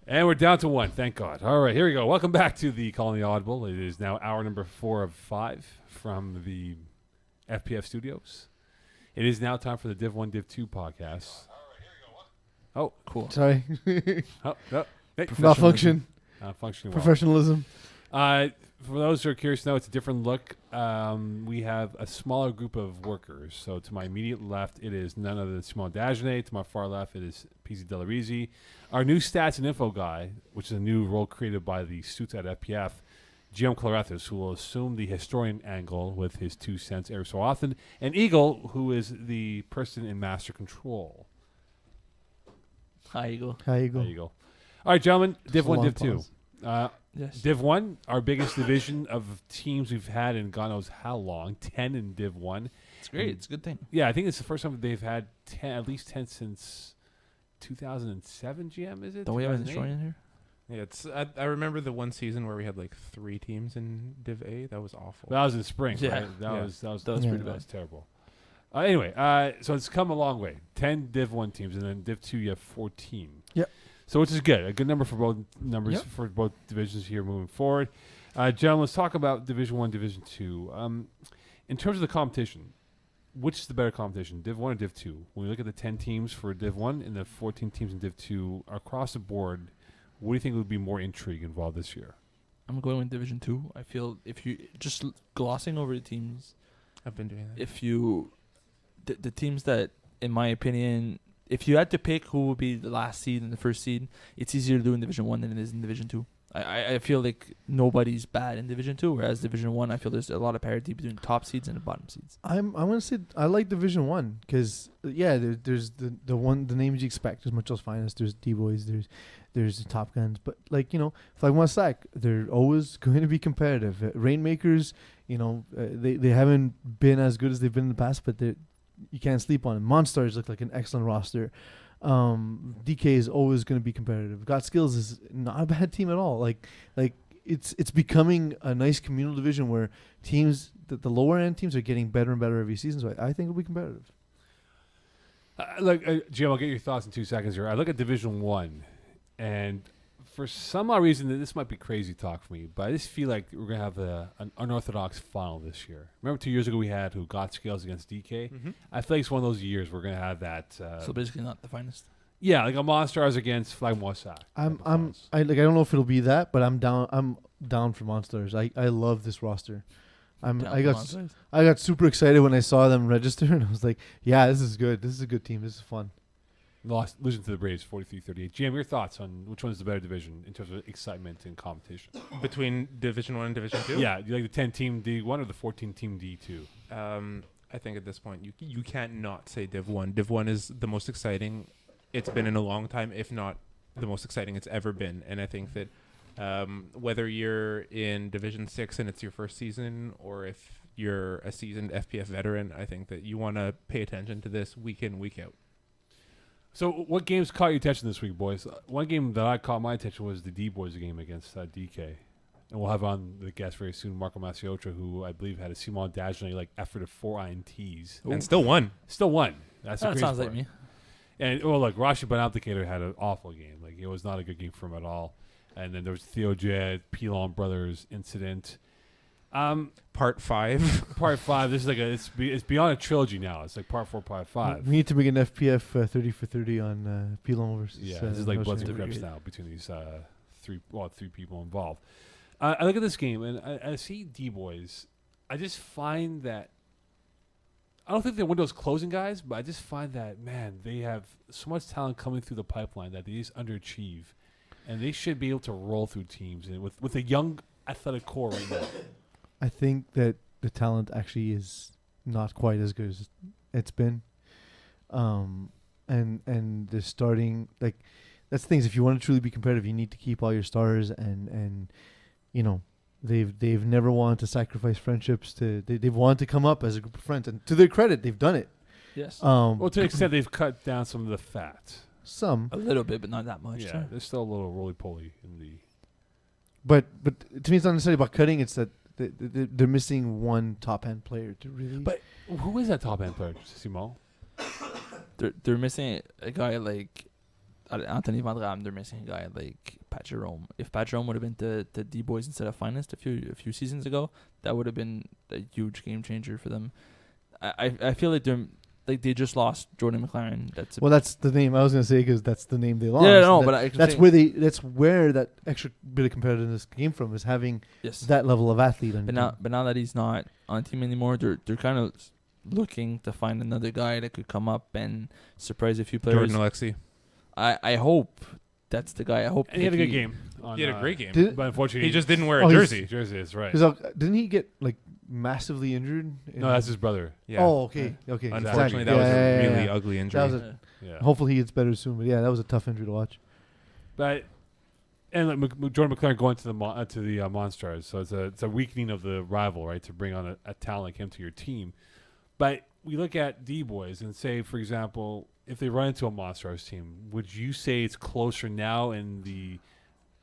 And we're down to one. Thank God. All right, here we go. Welcome back to the Calling the Audible. It is now hour number 4 of 5 from the FPF studios. It is now time for the Div 1, Div 2 podcast. Oh, cool. Sorry. Oh, no. Hey. Malfunction. Functioning well. Professionalism. For those who are curious to know, it's a different look. We have a smaller group of workers. So to my immediate left, it is none other than Simon Dagenet. To my far left, it is PZ Delarizi. Our new stats and info guy, which is a new role created by the suits at FPF, Jim Clarathis, who will assume the historian angle with his 2 cents every so often, and Eagle, who is the person in master control. Hi, Eagle. Hi, Eagle. There you go. All right, gentlemen, Div 1, long Div 2. pause. Yes. Div 1, our biggest division of teams we've had in God knows how long, 10 in Div 1. It's great. It's a good thing. Yeah, I think it's the first time they've had 10, at least 10 since 2007, GM, is it? Don't we have an 2008? historian in here? Yeah, it's. I remember the one season where we had like 3 teams in Div A. That was awful. That was in spring, Yeah. right? That Yeah. was That was Yeah. pretty that bad. was terrible. Anyway, so it's come a long way. 10 Div 1 teams, and then Div 2 you have 14. Yep. So which is good. A good number for both numbers Yep. for both divisions here moving forward. Gentlemen, let's talk about Division 1, Division 2. In terms of the competition, which is the better competition, Div 1 or Div 2? When we look at the 10 teams for Div 1 and the 14 teams in Div 2 across the board, what do you think would be more intrigue involved this year? I'm going with Division 2. I feel if you just glossing over the teams, I've been doing that. if you the teams that, in my opinion, if you had to pick who would be the last seed and the first seed, it's easier to do in Division 1 than it is in Division 2. I feel like nobody's bad in Division 2, whereas Division 1, I feel there's a lot of parity between top seeds and the bottom seeds. I'm gonna say I like Division 1 because there's the names you expect. There's Mitchell's Finest. There's D Boys. There's the Top Guns. But Flag One Sack, they're always going to be competitive. Rainmakers, they haven't been as good as they've been in the past, but you can't sleep on them. Monstars look like an excellent roster. DK is always going to be competitive. Got Skills is not a bad team at all. Like it's becoming a nice communal division where teams, the lower end teams, are getting better and better every season. So I think it'll be competitive. Jim, I'll get your thoughts in 2 seconds here. I look at Division 1, and for some odd reason, this might be crazy talk for me, but I just feel like we're going to have an unorthodox final this year. Remember 2 years ago we had who got Scales against DK? Mm-hmm. I feel like it's one of those years we're going to have that. So basically not the finest. Yeah, like a Monstars against Flag Moissac. I don't know if it'll be that, but I'm down for Monsters. I love this roster. I got super excited when I saw them register, and I was like, yeah, this is good. This is a good team. This is fun. Losing to the Braves 43-38. GM, your thoughts on which one is the better division in terms of excitement and competition? Between Division 1 and Division 2? Yeah, do you like the 10-team D1 or the 14-team D2? I think at this point you can't not say Div 1. Div 1 is the most exciting it's been in a long time, if not the most exciting it's ever been. And I think that whether you're in Division 6 and it's your first season, or if you're a seasoned FPF veteran, I think that you want to pay attention to this week in, week out. So what games caught your attention this week, boys? One game that I caught my attention was the D-Boys game against DK. And we'll have on the guest very soon, Marco Maciota, who I believe had a Simon Dagenet effort of 4 INTs. And still won. Still won. That's the That crazy sounds part. like me. And look, Rashi Banapticator had an awful game. Like, it was not a good game for him at all. And then there was Theo Jed, Pilon Brothers incident. Part 5. Part 5. This is like it's beyond a trilogy now. It's like part 4, part 5. We need to make an FPF 30 for 30 on Pilon versus. Yeah, this is like Bloods and Crips now between these three people involved. I look at this game and I see D-Boys. I just find that I don't think their window's closing, guys, but I just find that, man, they have so much talent coming through the pipeline that they just underachieve. And they should be able to roll through teams and with a young athletic core right now. I think that the talent actually is not quite as good as it's been. And they're starting, like, that's the things. If you want to truly be competitive, you need to keep all your stars and you know, they've never wanted to sacrifice friendships they've wanted to come up as a group of friends, and to their credit, they've done it. Yes. Well, to an extent, they've cut down some of the fat. Some. A little bit, but not that much. Yeah, there's still a little roly-poly in the... But to me, it's not necessarily about cutting. It's that they're missing one top-end player to really... But who is that top-end player, Simon? They're missing a guy like Anthony Van Ram. They're missing a guy like Pat Jerome. If Pat Jerome would have been the D boys instead of finest a few seasons ago, that would have been a huge game changer for them. I feel like they just lost Jordan McLaren. Well, that's the name I was gonna say because that's the name they lost. Yeah, no, That- but that's where that extra bit of competitiveness came from, is having yes. that level of athlete. On But your now, team. but now that he's not on the team anymore, they're kind of looking to find another guy that could come up and surprise a few players. Jordan Alexi. I hope that's the guy. I hope And he had a good game. He had a great game. Did- But unfortunately, He just didn't wear Oh, a he's- jersey. Jersey is right. 'Cause, didn't he get like massively injured? No, that's his brother. Yeah. Oh, okay, okay. Unfortunately, exactly. that was Yeah, a yeah, really yeah. ugly injury. That was a- Yeah. Hopefully he gets better soon. But yeah, that was a tough injury to watch. But and like Jordan McLaren going to the Monstars, so it's a weakening of the rival, right? To bring on a talent like him to your team. But we look at D boys and say, for example, if they run into a Monstars team, would you say it's closer now in the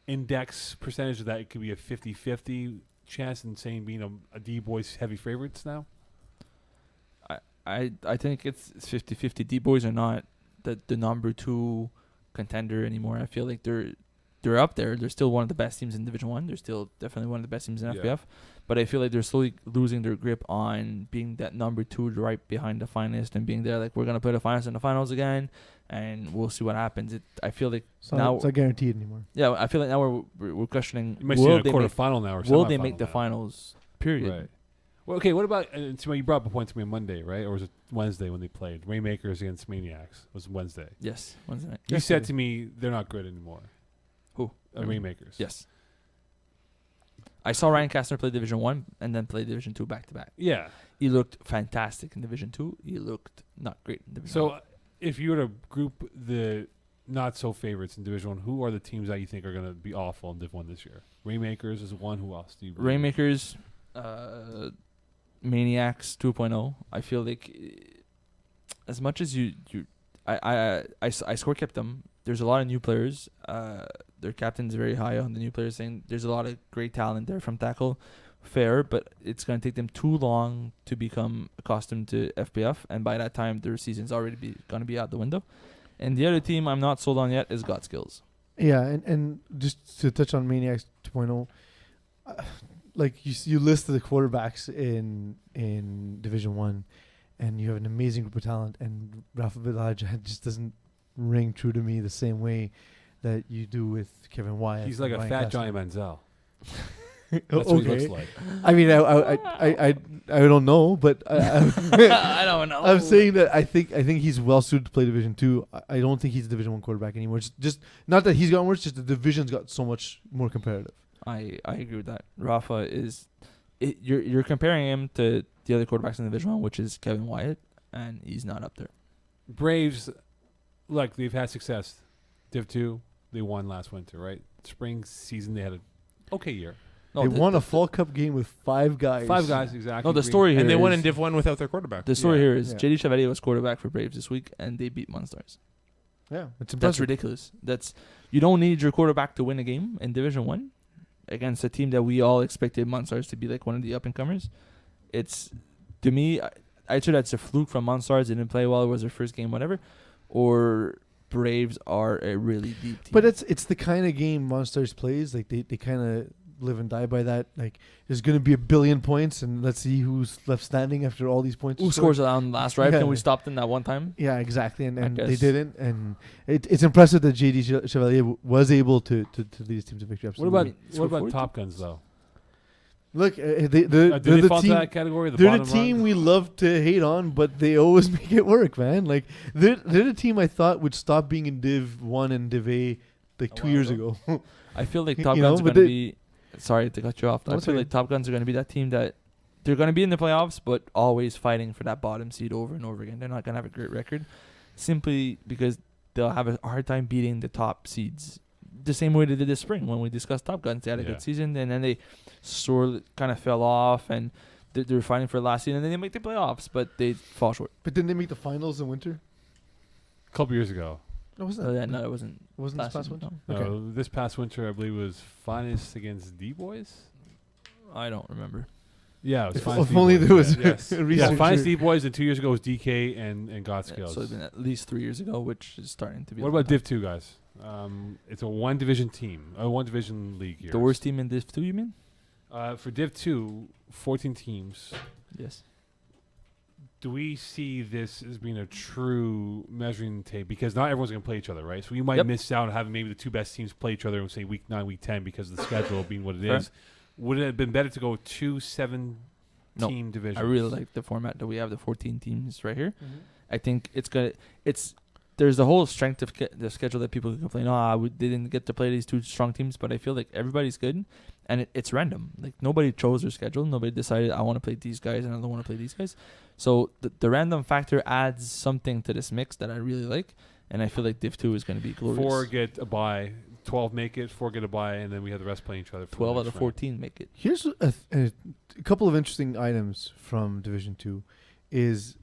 index percentage that it could be a 50-50 chance in saying being a D boys heavy favorites now? I think it's 50-50. D boys are not the number 2 contender anymore. I feel like they're up there. They're still one of the best teams in Division 1. They're still definitely one of the best teams in Yeah. FBF. But I feel like they're slowly losing their grip on being that number 2 right behind the finest and being there like, we're going to put a finest in the finals again and we'll see what happens. I feel like now It's not guaranteed anymore. yeah, I feel like now we're questioning You might see will it in they a quarterfinal now or will they make semifinal the now. finals period. Right. Well, okay. What about you brought up a point to me on Monday, right? Or was it Wednesday when they played Rainmakers against Maniacs? It was Wednesday. Yes, Wednesday night. You said to me they're not good anymore. Who? Rainmakers. Yes. I saw Ryan Kastner play Division 1 and then play Division 2 back to back. Yeah. He looked fantastic in Division 2. He looked not great in Division 1. So, if you were to group the not so favorites in Division 1, who are the teams that you think are going to be awful in Div 1 this year? Rainmakers is one. Who else? Do you believe? Rainmakers, Maniacs 2.0. I feel like as much as I score kept them. There's a lot of new players. Their captain's very high on the new players, saying there's a lot of great talent there from tackle. Fair, but it's going to take them too long to become accustomed to FPF, and by that time, their season's already going to be out the window. And the other team I'm not sold on yet is God Skills. Yeah, and just to touch on Maniacs 2.0, like you list the quarterbacks in Division 1, and you have an amazing group of talent, and Rafa Village just doesn't ring true to me the same way that you do with Kevin Wyatt. He's like a and fat Ryan Johnny Kastner. Manziel. That's what he looks Okay. like. I mean, I don't know, but I don't know. I'm saying that I think he's well suited to play Division 2. I don't think he's a Division 1 quarterback anymore. It's just not that he's gotten worse, just the division's got so much more competitive. I agree with that. Rafa is, you're comparing him to the other quarterbacks in Division 1, which is Kevin Wyatt, and he's not up there. Braves, look, they've had success. Div 2, they won last winter, right? Spring season, they had an okay year. They won a Fall Cup game with 5 guys. 5 guys, exactly. No, the story here And they won is- in Div 1 without their quarterback. The story Yeah. here is Yeah. JD Chevalier was quarterback for Braves this week, and they beat Monstars. Yeah, it's That's impressive. ridiculous. You don't need your quarterback to win a game in Division 1 against a team that we all expected Monstars to be like one of the up-and-comers. It's, to me, I'd say that's a fluke from Monstars. They didn't play well. It was their first game, whatever. Or Braves are a really deep team. But it's the kind of game Monstars plays. Like they kind of live and die by that. Like there's going to be 1 billion points, and let's see who's left standing after all these points. who are scores scored. on last drive? Yeah. Can we stop them that one time? Yeah, exactly. And they guess. didn't. And it's impressive that JD Chevalier was able to lead his team to victory. What Absolutely. about Score 42? Top Guns, though? Look, they're Do the they fall into team. that category? The They're the bottom team rung? we love to hate on, but they always make it work, man. Like they're the team I thought would stop being in Div 1 and Div A like A 2 while years ago. ago. I feel like You Top know, Guns are but going to they- be... Sorry to cut you off. No, I it's feel okay. like Top Guns are going to be that team that they're going to be in the playoffs, but always fighting for that bottom seed over and over again. They're not going to have a great record simply because they'll have a hard time beating the top seeds. The same way they did this spring when we discussed Top Guns. They had a Yeah. good season, and then they kind of fell off, and they were fighting for last season, and then they make the playoffs, but they fall short. But didn't they make the finals in winter? A couple years ago. No, wasn't it? No, it wasn't. Wasn't this last past season, winter? no. Okay. No, this past winter, I believe, was finest against D-Boys. I don't remember. Yeah, it was If Finest if only D-Boys, there was yeah. Yes. a Yeah, researcher. Finest D-Boys, and 2 years ago was DK and God Yeah, Skills. so it's been at least 3 years ago, which is starting to be. What a long about time. Div 2, guys? It's a one division team, a one division league here. The worst team in Div 2, you mean? For Div 2, 14 teams. Yes. Do we see this as being a true measuring tape? Because not everyone's going to play each other, right? So you might Yep. miss out on having maybe the two best teams play each other in, say, week 9, week 10 because of the schedule being what it Fair. is. Would it have been better to go with 2 7-team No, divisions? I really like the format that we have, the 14 teams right here. Mm-hmm. I think there's the whole strength of the schedule that people can complain, we didn't get to play these two strong teams, but I feel like everybody's good, and it's random. Like, nobody chose their schedule. Nobody decided, I want to play these guys and I don't want to play these guys. So the random factor adds something to this mix that I really like, and I feel like Div 2 is going to be glorious. 4 get a bye, 12 make it, 4 get a bye, and then we have the rest playing each other. For 12 the out next of round. 14 make it. Here's a couple of interesting items from Division 2 is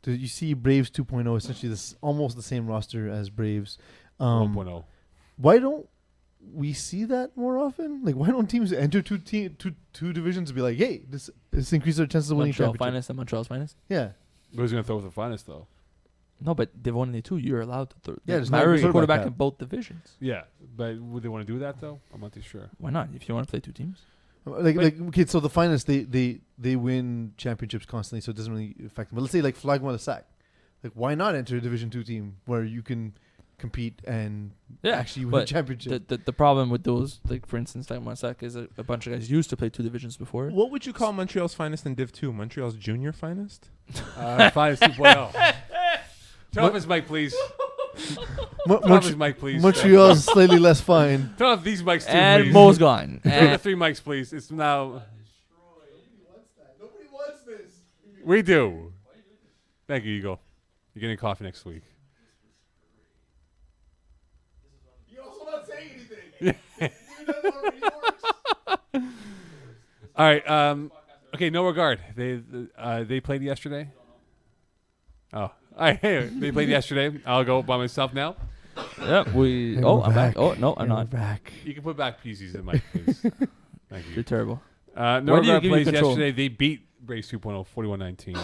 you see Braves 2.0, essentially this almost the same roster as Braves. 1.0. Why don't we see that more often? Like, why don't teams enter two divisions and be like, hey, this increases our chances of winning Montreal championship? finest and Montreal's finest. Yeah. Who's going to throw with the finest, though? No, but Div 1 and Div 2, you're allowed to throw. Yeah, there's no Mario quarterback quarterback cap. in both divisions. Yeah, but would they want to do that, though? I'm not too sure. Why not? If you want to play two teams. Okay, so the finest they win championships constantly, so it doesn't really affect them. But let's say like Flagma Sac, like why not enter a Division 2 team where you can compete and Yeah, actually win a but championship? The problem with those, like for instance, like Monsac is a bunch of guys used to play two divisions before. What would you call Montreal's finest in Div 2? Montreal's junior finest? Finest 2.0. Turn off his mic, please. Turn off his mic, please. Montreal's slightly less fine. Turn off these mics, too, And please. Mo's gone. Turn off the 3 mics, please. It's now... Nobody wants this. We do. Thank you, Eagle. You're getting coffee next week. You're also not saying anything. All right. Okay, no regard. They played yesterday. Oh, all right. Hey, they played yesterday. I'll go by myself now. Yep, And Oh, we're I'm back. back. Oh no, I'm And not. we're back. You can put back PCs in the mic, please. Thank You're you. terrible. No Why do you regard give you plays control? yesterday. They beat Brace 2.0 41-19,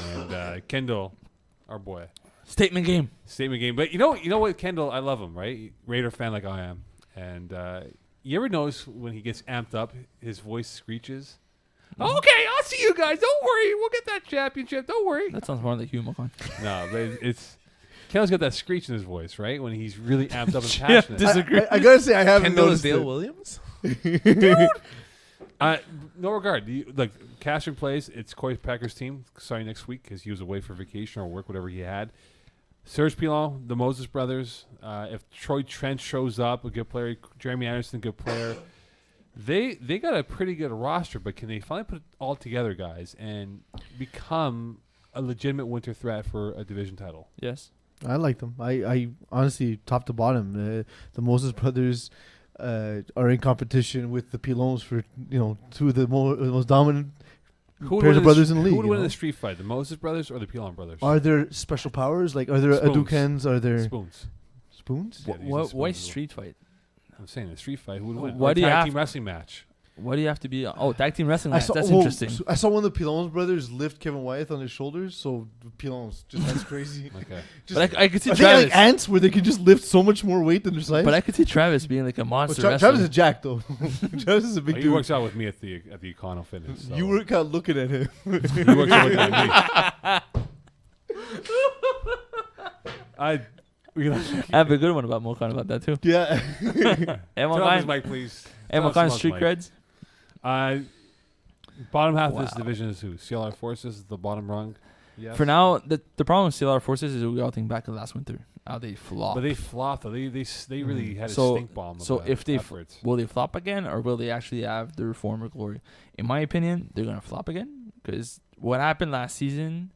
and Kendall, our boy, Statement game. statement game. But you know what, Kendall, I love him, right? Raider fan like I am, and you ever notice when he gets amped up, his voice screeches. Okay, I'll see you guys. Don't worry, we'll get that championship. Don't worry. That sounds more like Hugh McCon. No, but it's Kendall's got that screech in his voice, right? When he's really amped up and Yeah, passionate. I gotta say I haven't Kendall noticed is Dale it. Williams? No regard. Like Cashman plays, it's Corey Packer's team starting next week because he was away for vacation or work, whatever he had. Serge Pilon, the Moses brothers. If Troy Trent shows up, a good player. Jeremy Anderson, good player. They got a pretty good roster, but can they finally put it all together, guys, and become a legitimate winter threat for a division title? Yes. I like them. I honestly, top to bottom, the Moses brothers are in competition with the Pilons for two of the most dominant Who pairs of brothers in the league. Who would you win in know? the street fight? The Moses brothers or the Pilon brothers? Are there special powers? Like, are there Spoons. Adoukens? Are there Spoons. spoons? Yeah, Wh- these are why spoons. street fight? I'm saying the street fight. Who would win? Why Or do you tag have team to- wrestling match? Why do you have to be? Oh, tag team wrestling. I Match. saw, That's well, interesting. I saw one of the Pilons brothers lift Kevin Wyeth on his shoulders. So Pilons, just that's crazy. Okay. Just, But I could see are they like Travis. ants where they can just lift so much more weight than their size? But I could see Travis being like a But monster Travis wrestler. is jacked though. Travis is a big He dude. works out with me at the Econo Fitness. So. You were kind of looking at him. He works out with me. We I have a good one about Mokan about that too. Yeah. Hey, Turn off his Mokan. mic, please. Hey, Turn off Mokan. Smells Street mic. creds. Bottom half of this Wow. division is who? CLR Forces is the bottom rung. Yes. For now, the problem with CLR Forces is we all think back to last winter. How they flopped. But they flopped though. They really had a So- stink bomb. so of if they efforts. Will they flop again, or will they actually have their former glory? In my opinion, they're gonna flop again because what happened last season.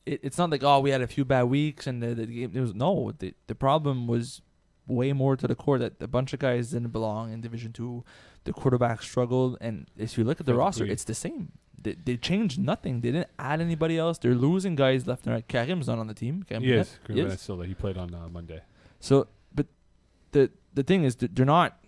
It's not like we had a few bad weeks and the game. It was the problem was way more to the core that a bunch of guys didn't belong in Division 2. The quarterback struggled, and if you look at the Felt roster, free. it's the same. They changed nothing. They didn't add anybody else. They're losing guys left and right. Karim's not on the team. Karim he Bennett is. Karim Bennett still there. He played on Monday. So, but the thing is, they're not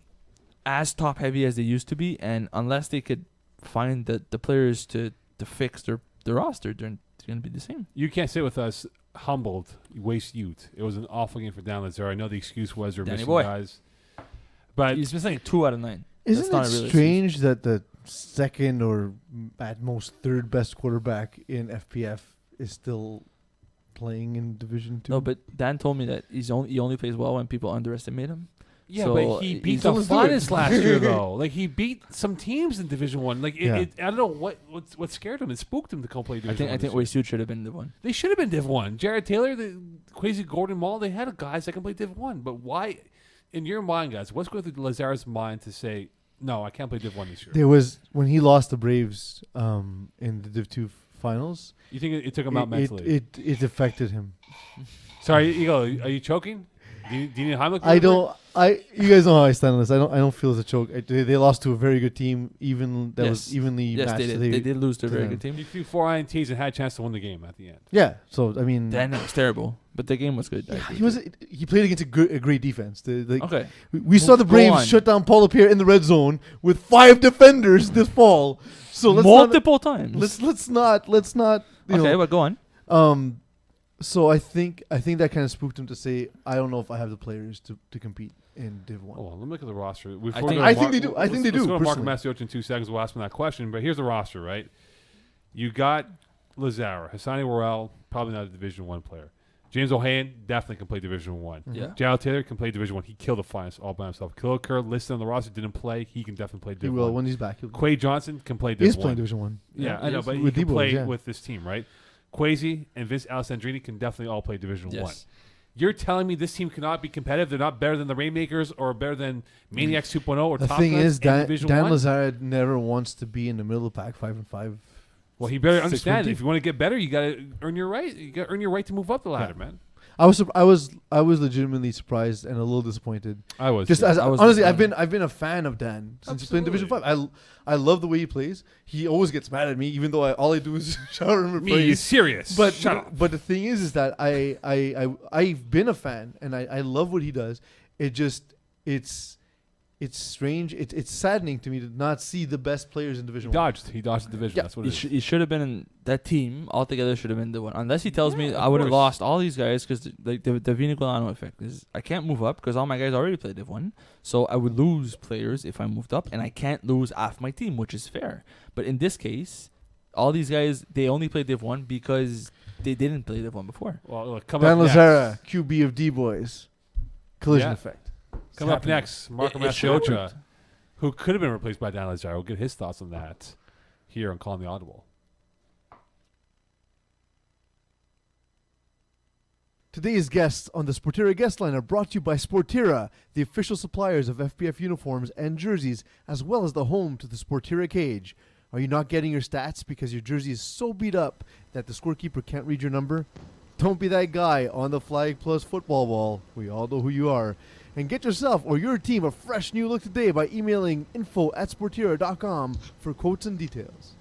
as top heavy as they used to be, and unless they could find the players to fix their roster, they're going to be the same. You can't sit with us humbled, waste youth. It was an awful game for Dan Lazaro. I know the excuse was they're Danny missing boy. guys. But He's missing 2 out of 9. Isn't not it a real strange that the second or at most third best quarterback in FPF is still playing in Division 2? No, but Dan told me that he only plays well when people underestimate him. yeah, So but he beat he's the always doing it. Finest last year though. Like he beat some teams in Division 1. Like Yeah. I don't know what scared him. It spooked him to come play Division 1. I think Waysud should have been the one. They should have been Div 1. Jared Taylor, the Crazy Gordon Mall, they had guys that can play Div 1. But why, in your mind, guys, what's going through Lazaro's mind to say, no, I can't play Div 1 this year? There was when he lost the Braves in the Div 2 finals. You think it took him out mentally? It affected him. Sorry, Eagle, are you choking? Do you need a Heimlich? I don't. You guys know how I stand on this. I don't feel it's a choke. They lost to a very good team, was evenly Yes, matched. they did lose to a very Yeah. good team. You threw 4 INTs and had a chance to win the game at the end. Yeah. So I mean, Dan was terrible, but the game was good. I agree. he played against a great defense. Okay. We saw the Go Braves on. shut down Paul Pierre in the red zone with 5 defenders this fall. So Multiple times. let's not you Okay, know. but go on. So I think that kind of spooked him to say, I don't know if I have the players to compete in Div 1. Oh, let me look at the roster. I think they do. I think they do, Let's go to Mark personally. Masioch in 2 seconds. We'll ask him that question. But here's the roster, right? You got Lazaro, Hassani Worrell, probably not a Division 1 player. James O'Hayan definitely can play Division 1. Yeah. Jared Taylor can play Division 1. He killed the Finest all by himself. Killiker listed on the roster, didn't play. He can definitely play He Div will 1. when he's back. Quay Johnson can play He Div is 1. playing Division 1. Yeah, I know, but he with can D-boys, play yeah. with this team, right? Quasi and Vince Alessandrini can definitely all play Division 1. Yes. You're telling me this team cannot be competitive? They're not better than the Rainmakers or better than Maniacs 2.0 or The Top thing Guns is, in Dan Division 1? Lazare never wants to be in the middle of the pack 5-5. Well, he better 6-1 understand. team. If you want to get better, you got to earn your right. You got to earn your right to move up the ladder, man. I was legitimately surprised and a little disappointed. I was. Just too. as I was honestly, disappointed. I've been a fan of Dan since he played in Division Absolutely. 5. I love the way he plays. He always gets mad at me, even though all I do is shout at him and me, you praise. serious. But Shut up. but the thing is that I've been a fan and I love what he does. It's strange. It's saddening to me to not see the best players in Division 1. He dodged the division. Yeah, That's what it is. He should have been in that team altogether. Should have been the one. Unless he tells me Yeah, I of would have course. lost all these guys because the Vina Guilano effect is I can't move up because all my guys already played Div 1. So I would lose players if I moved up, and I can't lose half my team, which is fair. But in this case, all these guys they only played Div 1 because they didn't play Div 1 before. Well, look, come Dan up next. Lazara, QB of D-Boys. Collision Yeah. effect. It's Come up happening. next, Marco It should have Masiocha, worked. who could have been replaced by Dan Lazaro. We'll get his thoughts on that here on Calling the Audible. Today's guests on the Sportira guest line are brought to you by Sportira, the official suppliers of FPF uniforms and jerseys, as well as the home to the Sportira cage. Are you not getting your stats because your jersey is so beat up that the scorekeeper can't read your number? Don't be that guy on the Flag Plus football wall. We all know who you are. And get yourself or your team a fresh new look today by emailing info@sportira.com for quotes and details.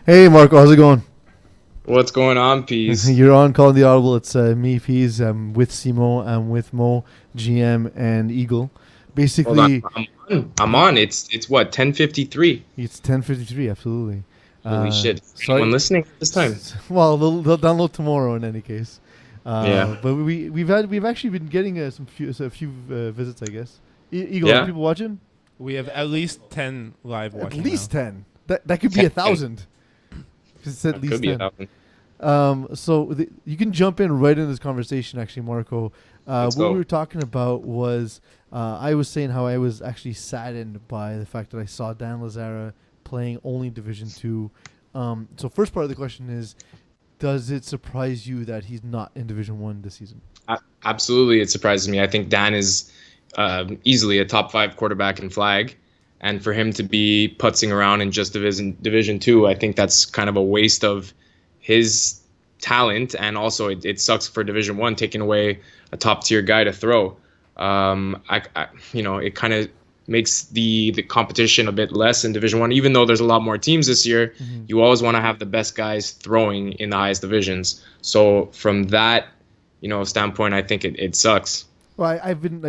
Hey, Marco, how's it going? What's going on, Peas? You're on Calling the Audible. It's me, Peas. I'm with Simo. I'm with Mo, GM, and Eagle. Basically, I'm on. It's what 10:53. it's 10:53. Absolutely. Holy shit! sorry- Anyone listening this time? Well, they'll download tomorrow in any case. Yeah. But we've actually been getting a few visits, I guess. Eagle, Yeah. are people watching? We have at least 10 live watching. At least now. 10. That could be 1,000. It's at least Could be 10. 1,000. So you can jump in right in this conversation, actually, Marco. Let's What go. we were talking about was I was saying how I was actually saddened by the fact that I saw Dan Lazara playing only Division 2. So first part of the question is, does it surprise you that he's not in Division 1 this season? Absolutely, it surprises me. I think Dan is easily a top 5 quarterback in flag, and for him to be putzing around in just Division 2, I think that's kind of a waste of his talent, and also it sucks for Division 1 taking away a top tier guy to throw. It kind of makes the competition a bit less in Division 1, even though there's a lot more teams this year. Mm-hmm. You always want to have the best guys throwing in the highest divisions. So from that, standpoint, I think it sucks. Well, I've been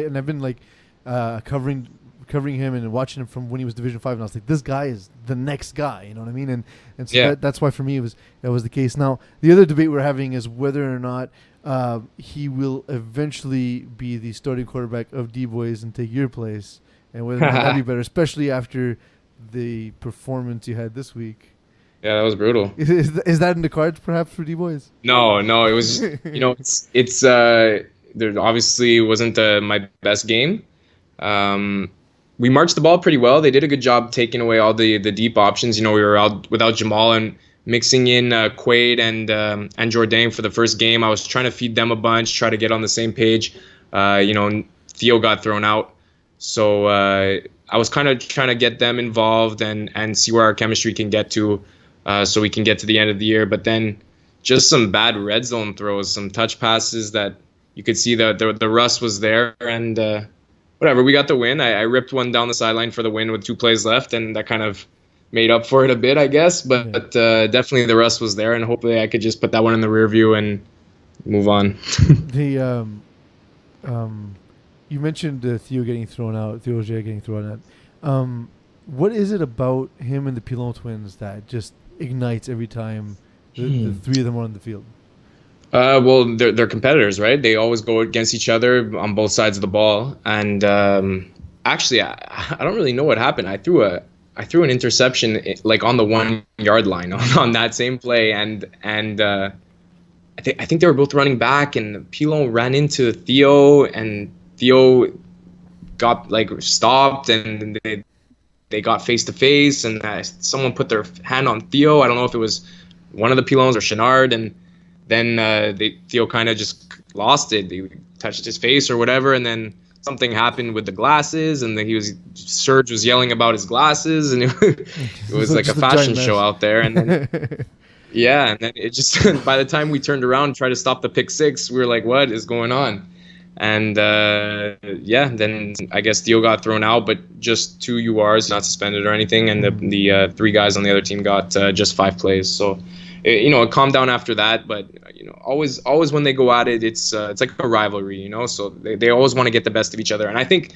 covering covering him and watching him from when he was Division 5, and I was like, this guy is the next guy. You know what I mean? And so Yeah. that's why for me that was the case. Now the other debate we're having is whether or not he will eventually be the starting quarterback of D-Boys and take your place, and whether or not that'd be better, especially after the performance you had this week. Yeah, that was brutal. Is that in the cards perhaps for D-Boys? No, it was, it's there obviously wasn't my best game. We marched the ball pretty well. They did a good job taking away all the deep options. We were out without Jamal and mixing in Quaid and Jourdain for the first game. I was trying to feed them a bunch, try to get on the same page. Theo got thrown out. So I was kind of trying to get them involved and see where our chemistry can get to, so we can get to the end of the year. But then just some bad red zone throws, some touch passes that you could see the rust was there. And whatever, we got the win. I ripped one down the sideline for the win with 2 plays left, and that kind of made up for it a bit, I guess. But definitely the rust was there, and hopefully I could just put that one in the rear view and move on. You mentioned Theo getting thrown out, Theo Auger getting thrown out. What is it about him and the Pilon twins that just ignites every time the 3 of them are on the field? Well, they're competitors, right? They always go against each other on both sides of the ball. And actually, I don't really know what happened. I threw an interception like on the 1 yard line on that same play, and I think they were both running back, and Pilon ran into Theo, and Theo got stopped, and they got face to face, and someone put their hand on Theo. I don't know if it was one of the Pilons or Chenard, and then Theo kind of just lost it. He touched his face or whatever, and then something happened with the glasses, and then Serge was yelling about his glasses, and it was like a fashion show out there. And then, yeah, and then it just by the time we turned around and tried to stop the pick six, we were like, what is going on? And then I guess Theo got thrown out, but just 2 URs, not suspended or anything, and the 3 guys on the other team got just 5 plays. So it calmed down after that, but always when they go at it, it's like a rivalry, so they always want to get the best of each other. And I think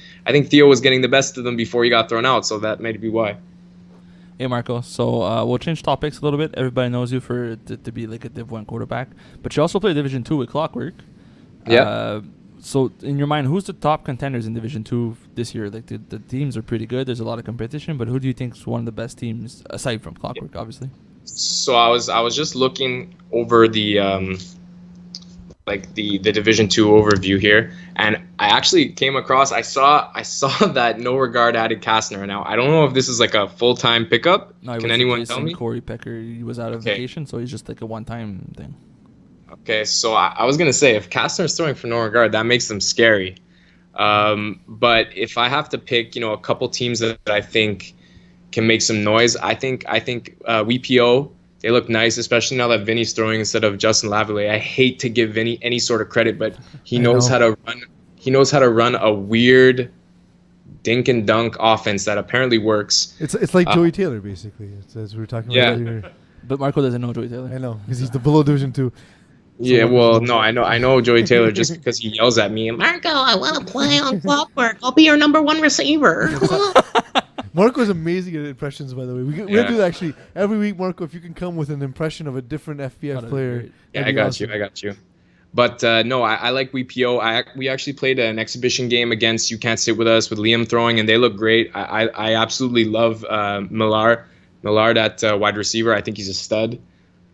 Theo was getting the best of them before he got thrown out, so that may be why. Hey Marco, so we'll change topics a little bit. Everybody knows you to be like a Div 1 quarterback, but you also play Division 2 with Clockwork. Yeah. So in your mind, who's the top contenders in Division 2 this year? Like the teams are pretty good. There's a lot of competition, but who do you think is one of the best teams aside from Clockwork, obviously? So I was just looking over the the Division 2 overview here, and I actually came across I saw that No Regard added Kastner. Now I don't know if this is like a full-time pickup. No, can anyone tell me? Corey Pecker, he was out of vacation, so he's just like a one-time thing. Okay, so I was gonna say if Kastner's throwing for No Regard, that makes them scary. But if I have to pick, a couple teams that I think can make some noise, I think WPO, they look nice, especially now that Vinny's throwing instead of Justin Lavallée. I hate to give Vinny any sort of credit, but he knows how to run. He knows how to run a weird dink and dunk offense that apparently works. It's like Joey Taylor basically. As we were talking about earlier. But Marco doesn't know Joey Taylor. I know because he's the below Division 2. Yeah, well, no, I know Joey Taylor just because he yells at me. Marco, I want to play on Clockwork. I'll be your number 1 receiver. Marco's amazing at impressions, by the way. We do that actually every week, Marco. If you can come with an impression of a different FPF player, yeah, I got you. But no, I like WPO. We actually played an exhibition game against You Can't Sit With Us with Liam throwing, and they look great. I absolutely love Millard at wide receiver. I think he's a stud.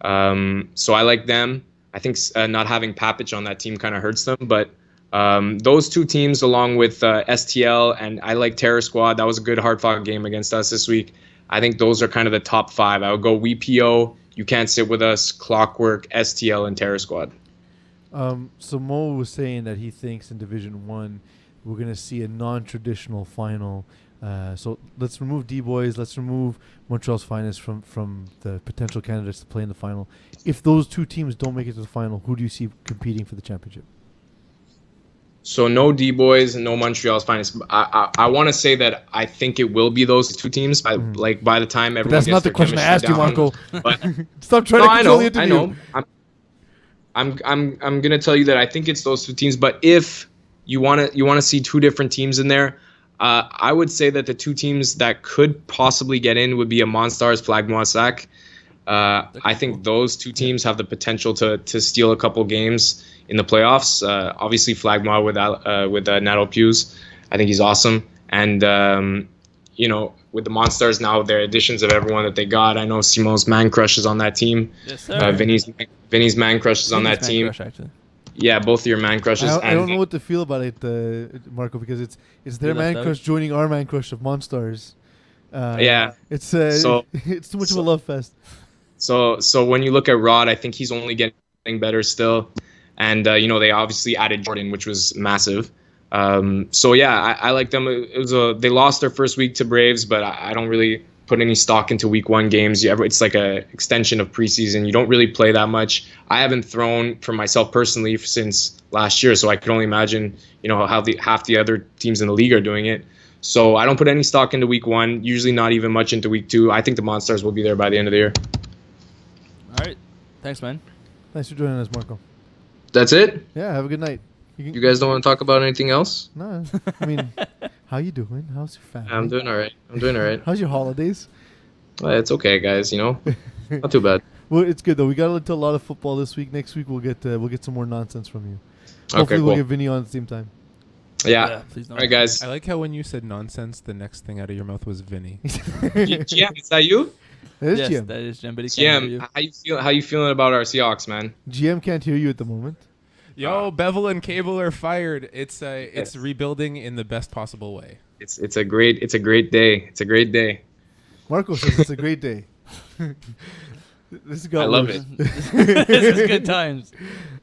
So I like them. I think not having Papich on that team kind of hurts them, but those 2 teams along with STL, and I like Terror Squad. That was a good hard-fought game against us this week. I think those are kind of the top 5. I would go WPO, You Can't Sit With Us, Clockwork, STL, and Terror Squad. So Mo was saying that he thinks in Division 1 we're going to see a non-traditional final. So let's remove D-Boys. Let's remove Montreal's Finest from the potential candidates to play in the final. If those 2 teams don't make it to the final, who do you see competing for the championship? So no D-Boys, no Montreal's Finest. I want to say that I think it will be those 2 teams. By the time everyone that's gets not the their question I asked chemistry you, down, Marco. But Stop trying to control the interview. I know. I'm gonna tell you that I think it's those 2 teams. But if you wanna see 2 different teams in there, I would say that the two teams that could possibly get in would be a Monstars Flag Moissac. I think those two teams have the potential to steal a couple games in the playoffs. Obviously, Flagmore with Nato Pews, I think he's awesome. And with the Monstars now, their additions of everyone that they got. I know Simon's man crush is on that team. Yes, sir. Vinny's man crush is on that team. Crush, actually. Yeah, both of your man crushes. I don't know what to feel about it, Marco, because it's their man left crush out. joining our man crush of Monstars. Yeah. It's So- it's too much of a love fest. So when you look at Rod, I think he's only getting better still. And, they obviously added Jordan, which was massive. I like them. They lost their first week to Braves, but I don't really put any stock into week one games. It's like a extension of preseason. You don't really play that much. I haven't thrown for myself personally since last year, so I can only imagine, how half the other teams in the league are doing it. So I don't put any stock into week one, usually not even much into week two. I think the Monstars will be there by the end of the year. All right. Thanks, man. Thanks for joining us, Marco. That's it? Yeah, have a good night. You guys don't want to talk about anything else? No, I mean, how you doing? How's your family? I'm doing all right. How's your holidays? It's okay, guys, not too bad. Well, it's good though. We got into a lot of football this week. Next week we'll get some more nonsense from you. Okay, Hopefully we'll cool. get Vinny on at the same time. Yeah. Please don't. All right, guys. I like how when you said nonsense, the next thing out of your mouth was Vinny. GM, is that you? That is Yes, GM. that is Jim, but he can't hear you. GM, how you feeling about our Seahawks, man? GM can't hear you at the moment. Yo, Bevel and Cable are fired. It's Yes. rebuilding in the best possible way. It's a great day. It's a great day. Marco says it's a great day. This got I love worse. it. This is good times.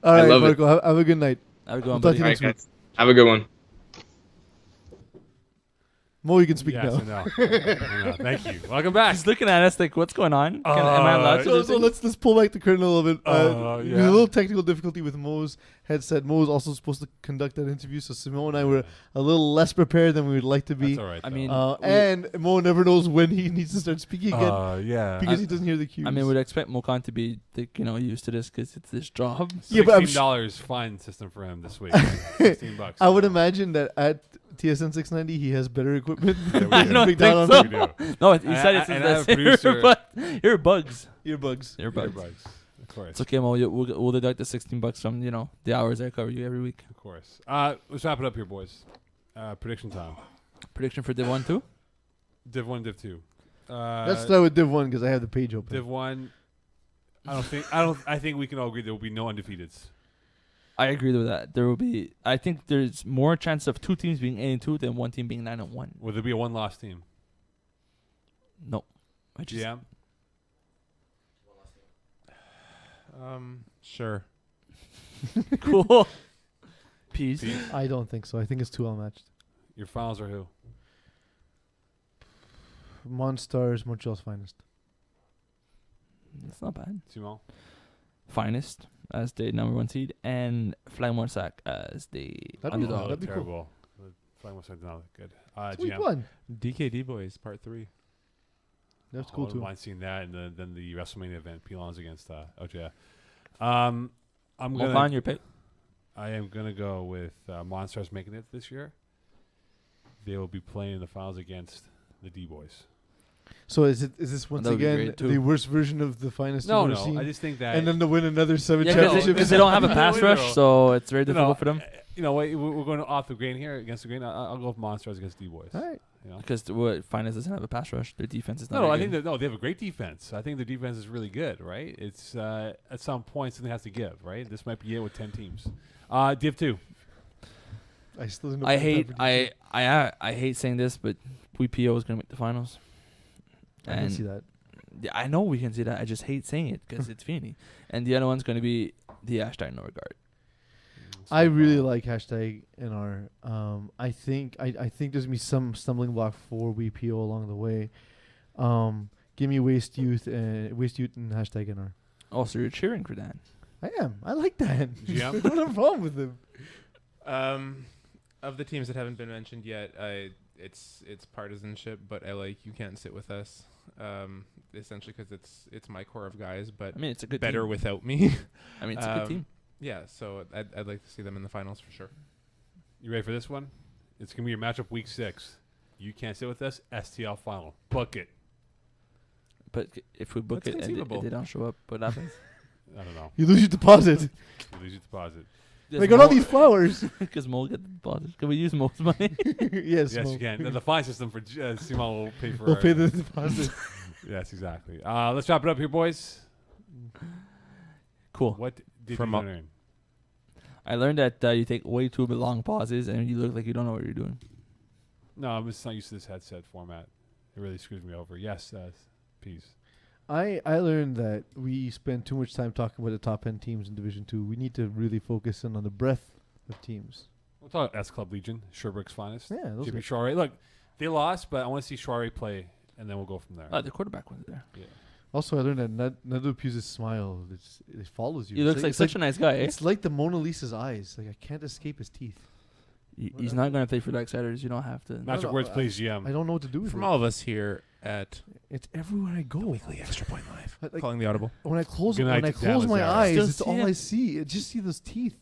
All I right, love it. Marco. Have a good night. Have a good one, We'll talk buddy. to you All next right, week. guys. Have a good one. Mo, you can speak Yes now. and no. No, thank you. Welcome back. He's looking at us like, what's going on? Am I allowed to? So, do so things? let's pull back the curtain a little bit. There's yeah. a little technical difficulty with Mo's headset. Mo was also supposed to conduct that interview, so Simone and I were a little less prepared than we would like to be. That's all right. I though. mean, And Mo never knows when he needs to start speaking again yeah. because he doesn't hear the cues. I mean, we'd expect Mokan to be, used to this because it's his job. Yeah, but I'm $16 fine system for him this week. $16. I would imagine that at TSN 690 he has better equipment. Yeah, we than do. don't Big think Down so. on We do. No, he And said I- it's and I have his a producer- but earbugs. earbugs. Earbugs. Earbuds. Of course. It's okay, Mo. We'll deduct the $16 from the hours I cover you every week. Of course. Let's wrap it up here, boys. Prediction time. Prediction for Div 1 2? Div 1, Div 2. Let's start with Div 1 because I have the page open. Div 1. I think we can all agree there will be no undefeateds. I agree with that. I think there's more chance of two teams being 8-2 than one team being 9-1. Will there be a one-loss team? No. I just, GM? Sure. Cool. Peace. Pete? I don't think so. I think it's too well matched. Your finals are who? Monstars, Montreal's finest. That's not bad. Simon? Finest as the number 1 seed and Flagmore Sack as the That'd be underdog. cool. That'd be cool. terrible. The flag was not good. It's week GM? 1. DKD Boys Part 3. That's I cool wouldn't too. mind seeing that, and then the WrestleMania event, Pilons against OJF. I'm Mokan, gonna. your pick? I am gonna go with Monstars making it this year. They will be playing in the finals against the D Boys. So is this once That would be again great, too. the worst version of the finest No, you've no. ever seen? I just think that. And then to win another 7 Yeah, championships. because they don't have a pass No, no, rush, no. so it's very you difficult know, for them. we're going off the grain here against the grain. I'll go with Monstars against D Boys. All right. You know? Because Finance doesn't have a pass rush. Their defense is not No, very I think good. they have a great defense. I think their defense is really good, right? It's at some point something has to give, right? This might be it with 10 teams. Div 2. I still don't know. I what hate time I hate saying this, but WPO is going to make the finals. I can see that. Yeah, I know we can see that. I just hate saying it because it's Feeney. And the other one's going to be the Ashton Norgard. I really like hashtag NR. I think there's gonna be some stumbling block for WPO along the way. Give me Waste Youth and hashtag NR. Oh, so you're cheering for Dan. I am. I like that. GM? I don't have a problem with him. Of the teams that haven't been mentioned yet, it's partisanship, but I like You Can't Sit With Us. Essentially because it's my core of guys, but I mean, it's a good better team. without me. I mean, it's a good team. Yeah, so I'd like to see them in the finals for sure. You ready for this one? It's going to be your matchup week 6. You can't sit with us. STL final. Book it. But if we book That's it and conceivable. they don't show up, what happens? I don't know. You lose your deposit. You lose your deposit. I got all these flowers. Because Mo get the deposit. Can we use Mo's money? Yes, Yes, Mo. you can. The fine system for Simon will pay for. We'll our- pay the deposit. Yes, exactly. Let's wrap it up here, boys. Cool. What did From you up- learn? I learned that you take way too long pauses and you look like you don't know what you're doing. No, I'm just not used to this headset format. It really screws me over. Yes, peace. I learned that we spend too much time talking about the top 10 teams in Division 2. We need to really focus in on the breadth of teams. We'll talk S Club Legion, Sherbrooke's finest. Yeah, those Jimmy are, Shawray. Look, they lost, but I want to see Shawray play, and then we'll go from there. The quarterback was there. Yeah. also, I learned that Nadu Pugh's smile, it follows you. He looks like such a nice guy. Eh? It's like the Mona Lisa's eyes. Like, I can't escape his teeth. He's not going to play for the Outsiders. You don't have to. Magic no, words, I- please, GM. I don't know what to do with From it. all of us here at It's everywhere I go. Weekly Extra Point Live, Like, calling the audible. when I close Good night, my Dallas eyes, Just it's all see I it. see. I just see those teeth.